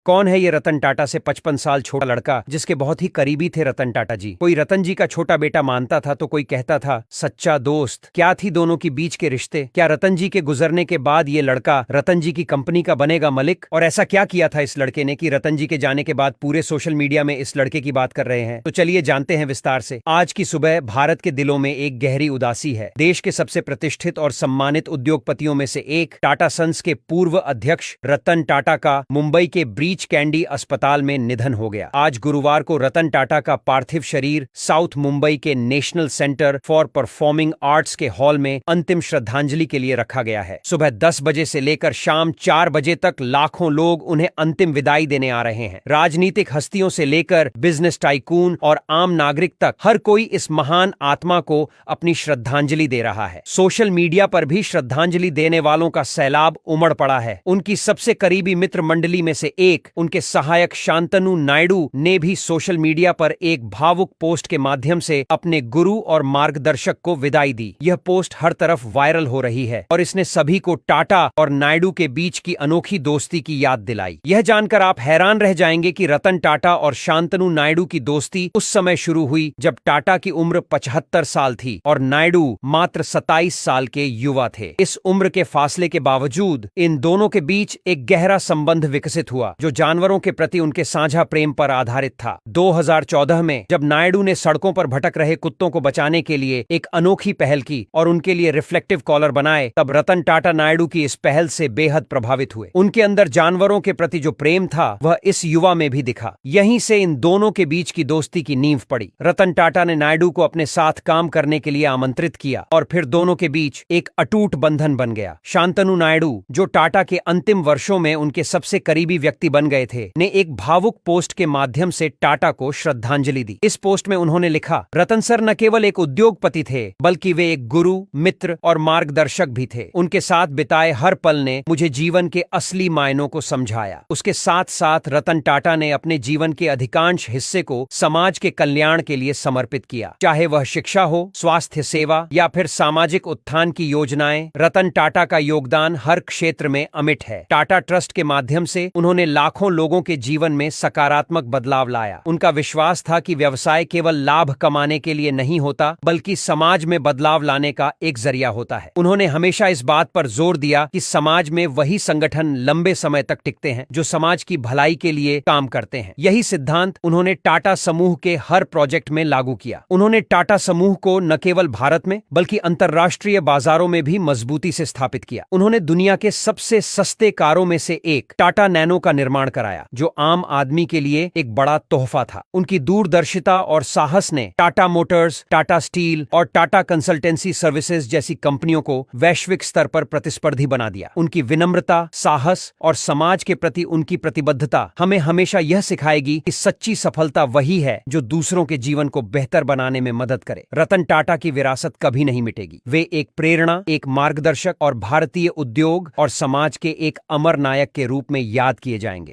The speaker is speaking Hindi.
कौन है ये रतन टाटा से 55 साल छोटा लड़का जिसके बहुत ही करीबी थे रतन टाटा जी? कोई रतन जी का छोटा बेटा मानता था तो कोई कहता था सच्चा दोस्त। क्या थी दोनों के बीच के रिश्ते? क्या रतन जी के गुजरने के बाद ये लड़का रतन जी की कंपनी का बनेगा मालिक? और ऐसा क्या किया था इस लड़के ने कि रतन जी के जाने के बाद पूरे सोशल मीडिया में इस लड़के की बात कर रहे हैं? तो चलिए जानते हैं विस्तार से। आज की सुबह भारत के दिलों में एक गहरी उदासी है। देश के सबसे प्रतिष्ठित और सम्मानित उद्योगपतियों में से एक टाटा सन्स के पूर्व अध्यक्ष रतन टाटा का मुंबई के ब्रीच कैंडी अस्पताल में निधन हो गया। आज गुरुवार को रतन टाटा का पार्थिव शरीर साउथ मुंबई के national centre for performing arts के हॉल में अंतिम श्रद्धांजलि के लिए रखा गया है। सुबह 10 बजे से लेकर शाम 4 बजे तक लाखों लोग उन्हें अंतिम विदाई देने आ रहे हैं। राजनीतिक हस्तियों से लेकर बिजनेस टाइकून और आम नागरिक तक हर कोई इस महान आत्मा को अपनी श्रद्धांजलि दे रहा है। सोशल मीडिया पर भी श्रद्धांजलि देने वालों का सैलाब उमड़ पड़ा है। उनकी सबसे करीबी मित्र मंडली में से एक उनके सहायक शांतनु नायडू ने भी सोशल मीडिया पर एक भावुक पोस्ट के माध्यम से अपने गुरु और मार्गदर्शक को विदाई दी। यह पोस्ट हर तरफ वायरल हो रही है और इसने सभी को टाटा और नायडू के बीच की अनोखी दोस्ती की याद दिलाई। यह जानकर आप हैरान रह जाएंगे कि रतन टाटा और शांतनु नायडू की दोस्ती उस समय शुरू हुई जब टाटा की उम्र 75 साल थी और नायडू मात्र 27 साल के युवा थे। इस उम्र के फासले के बावजूद इन दोनों के बीच एक गहरा संबंध विकसित हुआ जो जानवरों के प्रति उनके साझा प्रेम पर आधारित था। 2014 में जब नायडू ने सड़कों पर भटक रहे कुत्तों को बचाने के लिए एक अनोखी पहल की और उनके लिए रिफ्लेक्टिव कॉलर बनाए, तब रतन टाटा नायडू की इस पहल से बेहद प्रभावित हुए। उनके अंदर जानवरों के प्रति जो प्रेम था वह इस युवा में भी दिखा। यहीं से इन दोनों के बीच की दोस्ती की नींव पड़ी। रतन टाटा ने नायडू को अपने साथ काम करने के लिए आमंत्रित किया और फिर दोनों के बीच एक अटूट बंधन बन गया। शांतनु नायडू, जो टाटा के अंतिम वर्षों में उनके सबसे करीबी व्यक्ति बन गए थे, ने एक भावुक पोस्ट के माध्यम से टाटा को श्रद्धांजलि दी। इस पोस्ट में उन्होंने लिखा, रतन सर न केवल एक उद्योगपति थे बल्कि वे एक गुरु, मित्र और मार्गदर्शक भी थे। उनके साथ बिताए हर पल ने मुझे जीवन के असली मायनों को समझाया। उसके साथ साथ रतन टाटा ने अपने जीवन के अधिकांश हिस्से को समाज के कल्याण के लिए समर्पित किया। चाहे वह शिक्षा हो, स्वास्थ्य सेवा या फिर सामाजिक उत्थान की योजनाएं, रतन टाटा का योगदान हर क्षेत्र में अमिट है। टाटा ट्रस्ट के माध्यम से उन्होंने लाखों लोगों के जीवन में सकारात्मक बदलाव लाया। उनका विश्वास था कि व्यवसाय केवल लाभ कमाने के लिए नहीं होता बल्कि समाज में बदलाव लाने का एक जरिया होता है। उन्होंने हमेशा इस बात पर जोर दिया कि समाज में वही संगठन लंबे समय तक टिकते हैं जो समाज की भलाई के लिए काम करते हैं। यही सिद्धांत उन्होंने टाटा समूह के हर प्रोजेक्ट में लागू किया। उन्होंने टाटा समूह को न केवल भारत में बल्कि अंतर्राष्ट्रीय बाजारों में भी मजबूती से स्थापित किया। उन्होंने दुनिया के सबसे सस्ते कारों में से एक टाटा नैनो का निर्माण कराया जो आम आदमी के लिए एक बड़ा तोहफा था। उनकी दूरदर्शिता और साहस ने टाटा मोटर्स, टाटा स्टील और टाटा कंसल्टेंसी सर्विसेज जैसी कंपनियों को वैश्विक स्तर पर प्रतिस्पर्धी बना दिया। उनकी विनम्रता, साहस और समाज के प्रति उनकी प्रतिबद्धता हमें हमेशा यह सिखाएगी कि सच्ची सफलता वही है जो दूसरों के जीवन को बेहतर बनाने में मदद करे। रतन टाटा की विरासत कभी नहीं मिटेगी। वे एक प्रेरणा, एक मार्गदर्शक और भारतीय उद्योग और समाज के एक अमर नायक के रूप में याद किए जाएंगे।